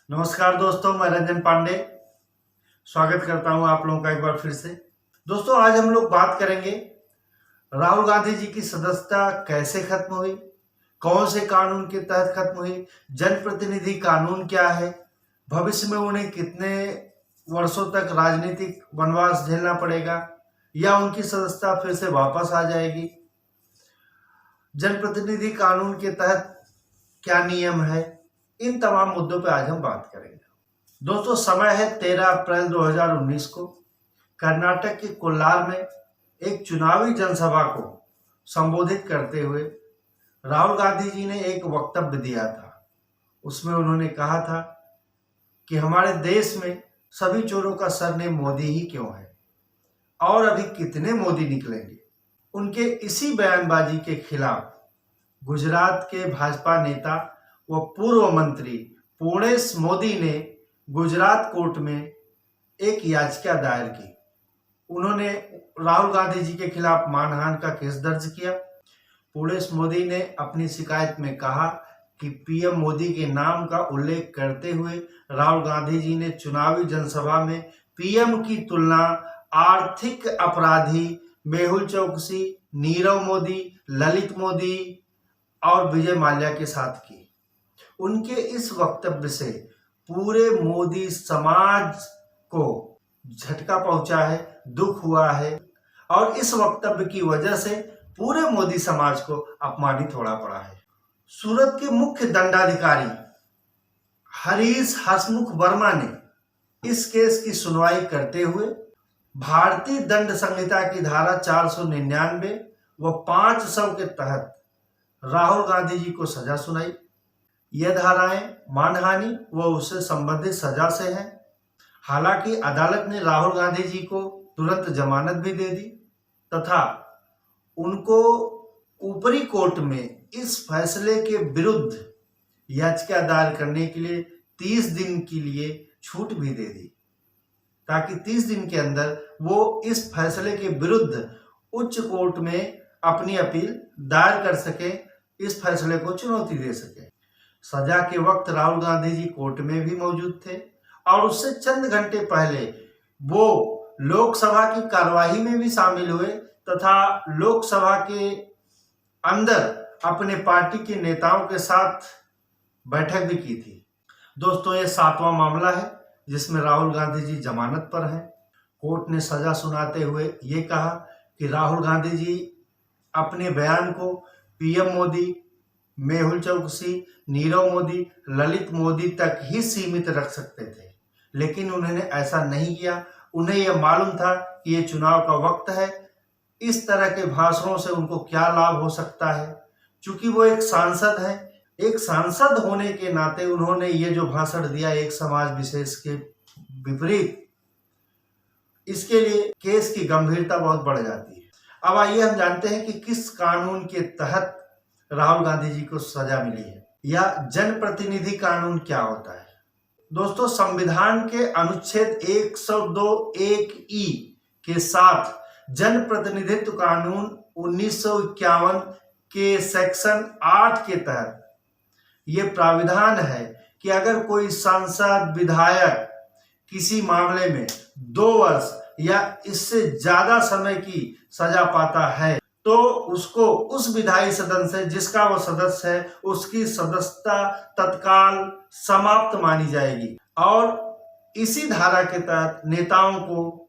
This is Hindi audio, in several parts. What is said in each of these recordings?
नमस्कार दोस्तों, मैं रंजन पांडे स्वागत करता हूं आप लोगों का एक बार फिर से। दोस्तों, आज हम लोग बात करेंगे राहुल गांधी जी की सदस्यता कैसे खत्म हुई, कौन से कानून के तहत खत्म हुई, जनप्रतिनिधि कानून क्या है, भविष्य में उन्हें कितने वर्षों तक राजनीतिक वनवास झेलना पड़ेगा या उनकी सदस्यता फिर से वापस आ जाएगी, जनप्रतिनिधि कानून के तहत क्या नियम है, इन तमाम मुद्दों पर आज हम बात करेंगे। दोस्तों, समय है 13 अप्रैल 2019 को कर्नाटक के कोल्लार में एक चुनावी जनसभा को संबोधित करते हुए राहुल गांधी जी ने एक वक्तव्य दिया था। उसमें उन्होंने कहा था कि हमारे देश में सभी चोरों का सरनेम मोदी ही क्यों है और अभी कितने मोदी निकलेंगे। उनके इसी बयानबाजी के खिलाफ गुजरात के भाजपा नेता व पूर्व मंत्री पूर्णेश मोदी ने गुजरात कोर्ट में एक याचिका दायर की। उन्होंने राहुल गांधी जी के खिलाफ मानहानि का केस दर्ज किया। पूर्णेश मोदी ने अपनी शिकायत में कहा कि पीएम मोदी के नाम का उल्लेख करते हुए राहुल गांधी जी ने चुनावी जनसभा में पीएम की तुलना आर्थिक अपराधी मेहुल चोकसी, नीरव मोदी, ललित मोदी और विजय माल्या के साथ की। उनके इस वक्तव्य से पूरे मोदी समाज को झटका पहुंचा है, दुख हुआ है और इस वक्तव्य की वजह से पूरे मोदी समाज को अपमानित होना पड़ा है। सूरत के मुख्य दंडाधिकारी हरीश हसमुख वर्मा ने इस केस की सुनवाई करते हुए भारतीय दंड संहिता की धारा 499 व 500 के तहत राहुल गांधी जी को सजा सुनाई। यह धाराएं मानहानि व उससे संबंधित सजा से हैं। हालांकि अदालत ने राहुल गांधी जी को तुरंत जमानत भी दे दी तथा उनको ऊपरी कोर्ट में इस फैसले के विरुद्ध याचिका दायर करने के लिए 30 दिन के लिए छूट भी दे दी, ताकि 30 दिन के अंदर वो इस फैसले के विरुद्ध उच्च कोर्ट में अपनी अपील दायर कर सके, इस फैसले को चुनौती दे सके। सजा के वक्त राहुल गांधी जी कोर्ट में भी मौजूद थे और उससे चंद घंटे पहले वो लोकसभा की कार्यवाही में भी शामिल हुए तथा लोकसभा के अंदर अपने पार्टी के नेताओं के साथ बैठक भी की थी। दोस्तों, ये 7वां मामला है जिसमें राहुल गांधी जी जमानत पर हैं। कोर्ट ने सजा सुनाते हुए ये कहा कि राहुल गांधी जी अपने बयान को पीएम मोदी, मेहुल चोकसी, नीरव मोदी, ललित मोदी तक ही सीमित रख सकते थे, लेकिन उन्होंने ऐसा नहीं किया। उन्हें यह मालूम था कि ये चुनाव का वक्त है, इस तरह के भाषणों से उनको क्या लाभ हो सकता है। चूंकि वो एक सांसद हैं, एक सांसद होने के नाते उन्होंने ये जो भाषण दिया एक समाज विशेष के विपरीत, इसके लिए केस की गंभीरता बहुत बढ़ जाती है। अब आइए हम जानते हैं कि किस कानून के तहत राहुल गांधी जी को सजा मिली है या जनप्रतिनिधि कानून क्या होता है। दोस्तों, संविधान के अनुच्छेद 102(1)(e) के साथ जनप्रतिनिधित्व कानून 1951 के सेक्शन 8 के तहत ये प्राविधान है कि अगर कोई सांसद विधायक किसी मामले में 2 वर्ष या इससे ज्यादा समय की सजा पाता है तो उसको उस विधायी सदन से जिसका वो सदस्य है उसकी सदस्यता तत्काल समाप्त मानी जाएगी। और इसी धारा के तहत नेताओं को,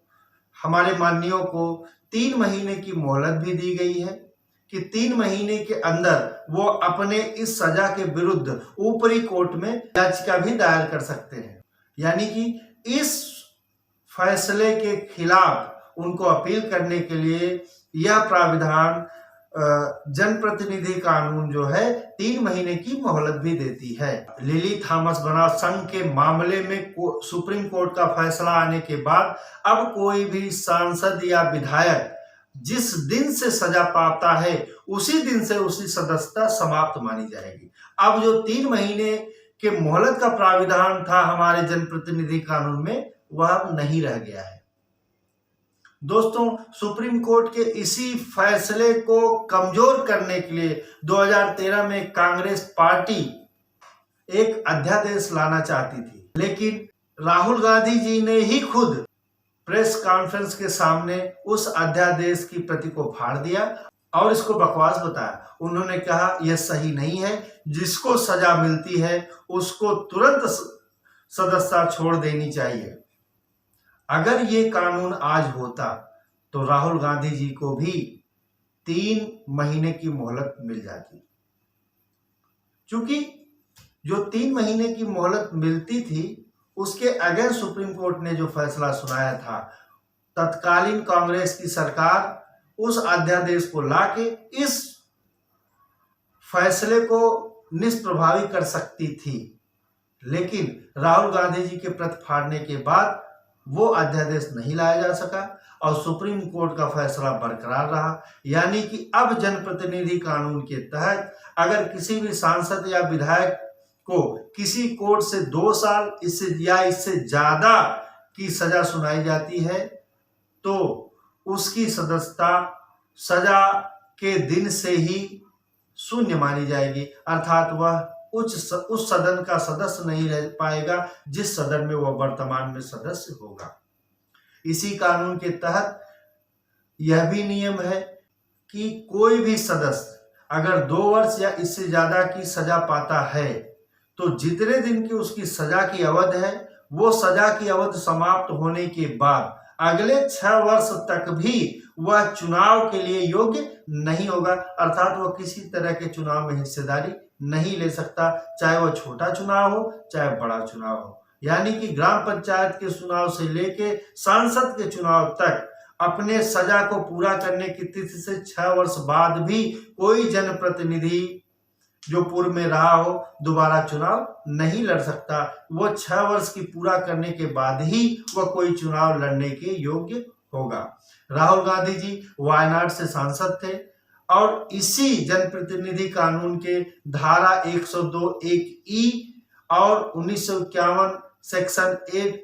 हमारे माननीयों को 3 महीने की मोहलत भी दी गई है कि 3 महीने के अंदर वो अपने इस सजा के विरुद्ध ऊपरी कोर्ट में याचिका भी दायर कर सकते हैं। यानी कि इस फैसले के खिलाफ उनको अपील करने के लिए यह प्राविधान जनप्रतिनिधि कानून जो है 3 महीने की मोहलत भी देती है। लिली थॉमस बनाम संघ के मामले में सुप्रीम कोर्ट का फैसला आने के बाद अब कोई भी सांसद या विधायक जिस दिन से सजा पाता है उसी दिन से उसकी सदस्यता समाप्त मानी जाएगी। अब जो 3 महीने के मोहलत का प्राविधान था हमारे जनप्रतिनिधि कानून में, वह अब नहीं रह गया है। दोस्तों, सुप्रीम कोर्ट के इसी फैसले को कमजोर करने के लिए 2013 में कांग्रेस पार्टी एक अध्यादेश लाना चाहती थी लेकिन राहुल गांधी जी ने ही खुद प्रेस कॉन्फ्रेंस के सामने उस अध्यादेश की प्रति को फाड़ दिया और इसको बकवास बताया। उन्होंने कहा यह सही नहीं है, जिसको सजा मिलती है उसको तुरंत सदस्यता छोड़ देनी चाहिए। अगर ये कानून आज होता तो राहुल गांधी जी को भी 3 महीने की मोहलत मिल जाती, क्योंकि जो 3 महीने की मोहलत मिलती थी उसके अगेंस्ट सुप्रीम कोर्ट ने जो फैसला सुनाया था, तत्कालीन कांग्रेस की सरकार उस अध्यादेश को लाके इस फैसले को निष्प्रभावी कर सकती थी, लेकिन राहुल गांधी जी के प्रति फाड़ने के बाद वो अध्यादेश नहीं लाया जा सका और सुप्रीम कोर्ट का फैसला बरकरार रहा। यानी कि अब जनप्रतिनिधि कानून के तहत अगर किसी भी सांसद या विधायक को किसी कोर्ट से 2 साल इससे ज्यादा की सजा सुनाई जाती है तो उसकी सदस्यता सजा के दिन से ही शून्य मानी जाएगी, अर्थात वह उस सदन का सदस्य नहीं रह पाएगा जिस सदन में वह वर्तमान में सदस्य होगा। इसी कानून के तहत यह भी नियम है कि कोई भी सदस्य अगर 2 वर्ष या इससे ज्यादा की सजा पाता है तो जितने दिन की उसकी सजा की अवध है वो सजा की अवधि समाप्त होने के बाद अगले 6 वर्ष तक भी वह चुनाव के लिए योग्य नहीं होगा, अर्थात वह किसी तरह के चुनाव में हिस्सेदारी नहीं ले सकता, चाहे वह छोटा चुनाव हो चाहे बड़ा चुनाव हो। यानी कि ग्राम पंचायत के चुनाव से लेके सांसद के चुनाव तक अपने सजा को पूरा करने की तिथि से 6 वर्ष बाद भी कोई जनप्रतिनिधि जो पूर्व में रहा हो दोबारा चुनाव नहीं लड़ सकता। वो 6 वर्ष की पूरा करने के बाद ही वह कोई चुनाव लड़ने के योग्य होगा। राहुल गांधी जी वायनाड से सांसद थे और इसी जनप्रतिनिधि कानून के धारा 102(1)(e) और 1951 सेक्शन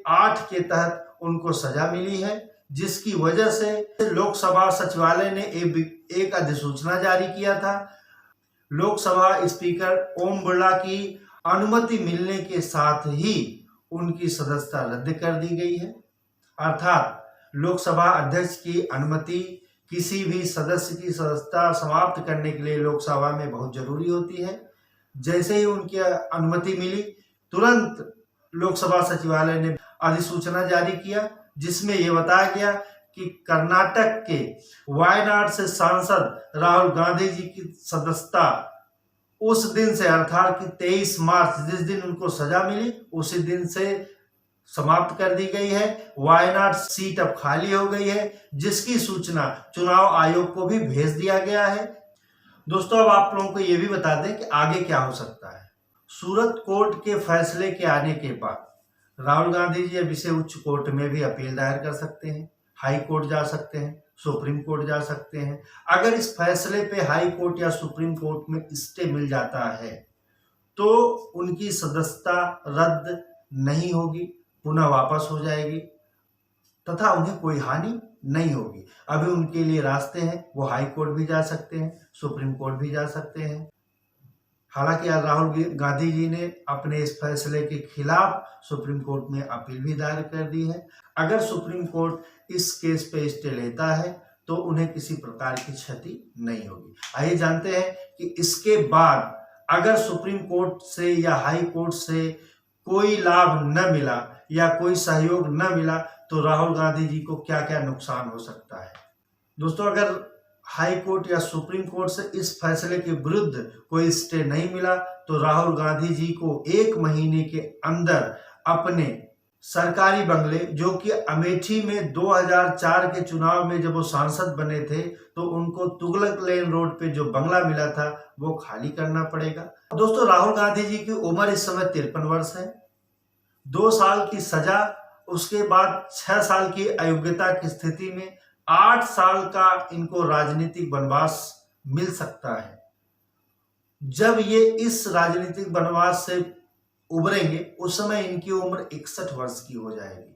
8 के तहत उनको सजा मिली है, जिसकी वजह से लोकसभा सचिवालय ने एक अधिसूचना जारी किया था। लोकसभा स्पीकर ओम बिरला की अनुमति मिलने के साथ ही उनकी सदस्यता रद्द कर दी गई है, अर्थात लोकसभा अध्यक्ष की अनुमति किसी भी सदस्य की सदस्यता समाप्त करने के लिए लोकसभा में बहुत जरूरी होती है। जैसे ही उनकी अनुमति मिली तुरंत लोकसभा सचिवालय ने अधिसूचना जारी किया, जिसमें यह बताया गया कि कर्नाटक के वायनाड से सांसद राहुल गांधी जी की सदस्यता उस दिन से अर्थात कि 23 मार्च जिस दिन उनको सजा मिली उसी दिन से समाप्त कर दी गई है। वायनाड सीट अब खाली हो गई है, जिसकी सूचना चुनाव आयोग को भी भेज दिया गया है। दोस्तों, अब आप लोगों को यह भी बता दें कि आगे क्या हो सकता है। सूरत कोर्ट के फैसले के आने के बाद राहुल गांधी जी अब इसे उच्च कोर्ट में भी अपील दायर कर सकते हैं, हाई कोर्ट जा सकते हैं, सुप्रीम कोर्ट जा सकते हैं। अगर इस फैसले पे हाई कोर्ट या सुप्रीम कोर्ट में स्टे मिल जाता है तो उनकी सदस्यता रद्द नहीं होगी, पुनः वापस हो जाएगी तथा उन्हें कोई हानि नहीं होगी। अभी उनके लिए रास्ते हैं, वो हाई कोर्ट भी जा सकते हैं, सुप्रीम कोर्ट भी जा सकते हैं। हालांकि आज राहुल गांधी जी ने अपने इस फैसले के खिलाफ सुप्रीम कोर्ट में अपील भी दायर कर दी है। अगर सुप्रीम कोर्ट इस केस पे स्टे लेता है तो उन्हें किसी प्रकार की क्षति नहीं होगी। आइए जानते हैं कि इसके बाद अगर सुप्रीम कोर्ट से या हाई कोर्ट से कोई लाभ न मिला या कोई सहयोग न मिला तो राहुल गांधी जी को क्या क्या नुकसान हो सकता है। दोस्तों, अगर हाई कोर्ट या सुप्रीम कोर्ट से इस फैसले के विरुद्ध कोई स्टे नहीं मिला तो राहुल गांधी जी को 1 महीने के अंदर अपने सरकारी बंगले, जो कि अमेठी में 2004 के चुनाव में जब वो सांसद बने थे तो उनको तुगलक लेन रोड पे जो बंगला मिला था वो खाली करना पड़ेगा। दोस्तों, राहुल गांधी जी की उम्र इस समय 53 वर्ष है। 2 साल की सजा, उसके बाद 6 साल की अयोग्यता की स्थिति में 8 साल का इनको राजनीतिक वनवास मिल सकता है। जब ये इस राजनीतिक वनवास से उभरेंगे उस समय इनकी उम्र 61 वर्ष की हो जाएगी।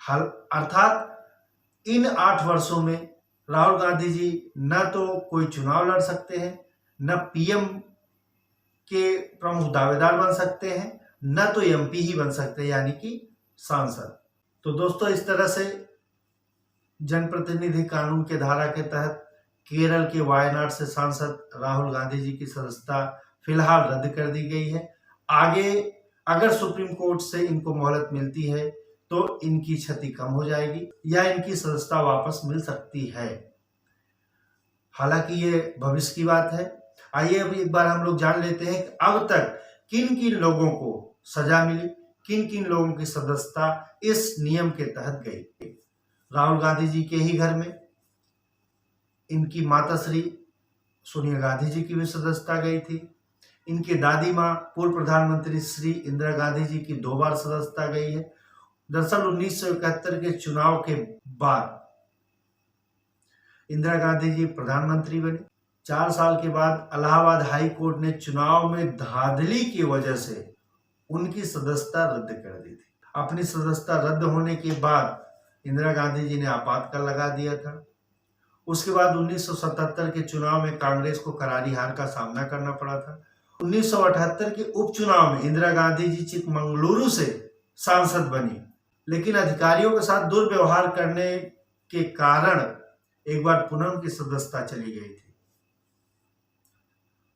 अर्थात इन 8 वर्षों में राहुल गांधी जी न तो कोई चुनाव लड़ सकते हैं, न पीएम के प्रमुख दावेदार बन सकते हैं, न तो एमपी ही बन सकते यानी कि सांसद। तो दोस्तों इस तरह से जनप्रतिनिधि कानून के धारा के तहत केरल के वायनाड से सांसद राहुल गांधी जी की सदस्यता फिलहाल रद्द कर दी गई है। आगे अगर सुप्रीम कोर्ट से इनको मोहलत मिलती है तो इनकी क्षति कम हो जाएगी या इनकी सदस्यता वापस मिल सकती है। हालांकि ये भविष्य की बात है। आइए अब एक बार हम लोग जान लेते हैं कि अब तक किन किन लोगों को सजा मिली, किन किन लोगों की सदस्यता इस नियम के तहत गई। राहुल गांधी जी के ही घर में इनकी माता श्री सोनिया गांधी जी की भी सदस्यता गई थी। इनकी दादी माँ पूर्व प्रधानमंत्री श्री इंदिरा गांधी जी की 2 बार सदस्यता गई है। दरअसल 1971 के चुनाव के बाद इंदिरा गांधी जी प्रधानमंत्री बनी। 4 साल के बाद इलाहाबाद हाई कोर्ट ने चुनाव में धांधली की वजह से उनकी सदस्यता रद्द कर दी थी। अपनी सदस्यता रद्द होने के बाद इंदिरा गांधी जी ने आपातकाल लगा दिया था। उसके बाद 1977 के चुनाव में कांग्रेस को करारी हार का सामना करना पड़ा था। 1978 के उपचुनाव में इंदिरा गांधी जी चिकमंगलुरु से सांसद बनी, लेकिन अधिकारियों के साथ दुर्व्यवहार करने के कारण एक बार पुनः उनकी सदस्यता चली गई थी।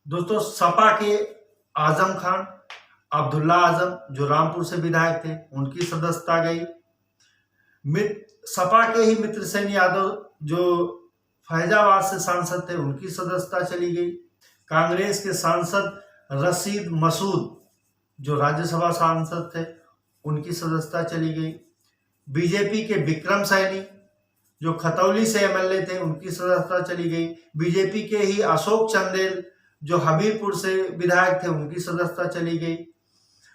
दोस्तों सपा के आजम खान, अब्दुल्ला आजम जो रामपुर से विधायक थे, उनकी सदस्यता गई। सपा के ही मित्र सेन यादव जो फैजाबाद से सांसद थे, उनकी सदस्यता चली गई। कांग्रेस के सांसद रशीद मसूद जो राज्यसभा सांसद थे, उनकी सदस्यता चली गई। बीजेपी के विक्रम सैनी जो खतौली से एमएलए थे, उनकी सदस्यता चली गई। बीजेपी के ही अशोक चंदेल जो हमीरपुर से विधायक थे, उनकी सदस्यता चली गई।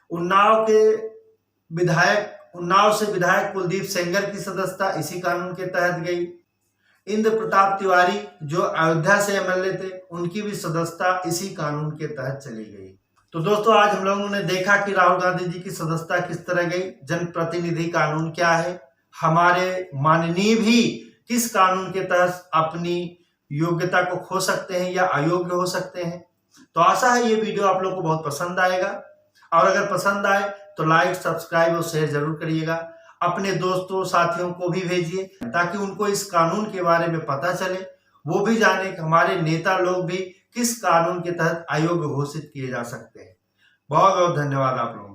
उन्नाव से विधायक कुलदीप सेंगर की सदस्यता इसी कानून के तहत गई। इंद्र प्रताप तिवारी जो अयोध्या से एमएलए थे, उनकी भी सदस्यता इसी कानून के तहत चली गई। तो दोस्तों आज हम लोगों ने देखा कि राहुल गांधी जी की सदस्यता किस तरह गई, जनप्रतिनिधि कानून क्या है, हमारे माननीय भी किस कानून के तहत अपनी योग्यता को खो सकते हैं या अयोग्य हो सकते हैं। तो आशा है ये वीडियो आप लोगों को बहुत पसंद आएगा, और अगर पसंद आए तो लाइक, सब्सक्राइब और शेयर जरूर करिएगा। अपने दोस्तों साथियों को भी भेजिए ताकि उनको इस कानून के बारे में पता चले, वो भी जाने कि हमारे नेता लोग भी किस कानून के तहत अयोग्य घोषित किए जा सकते हैं। बहुत बहुत धन्यवाद आप लोगों को।